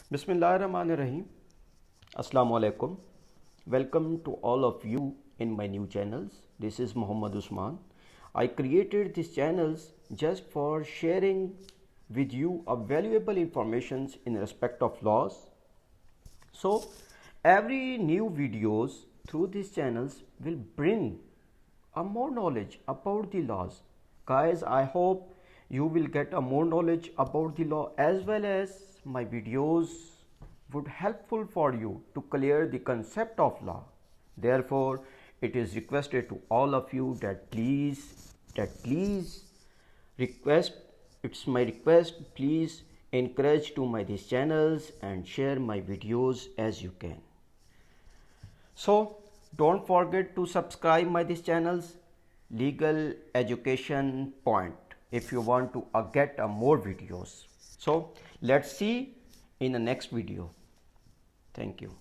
Bismillahirrahmanirrahim. Assalamu alaikum. Welcome to all of you in my new channels. This is Muhammad Usman. I created these channels just for sharing with you a valuable informations in respect of laws. So every new videos through these channels will bring a more knowledge about the laws. Guys, I hope you will get a more knowledge about the law, as well as my videos would helpful for you to clear the concept of law. Therefore, it is requested to all of you that please request, it's my request, please encourage to my these channels and share my videos as you can. So don't forget to subscribe my these channels, Legal Education Point, if you want to get more videos. So let's see in the next video. Thank you.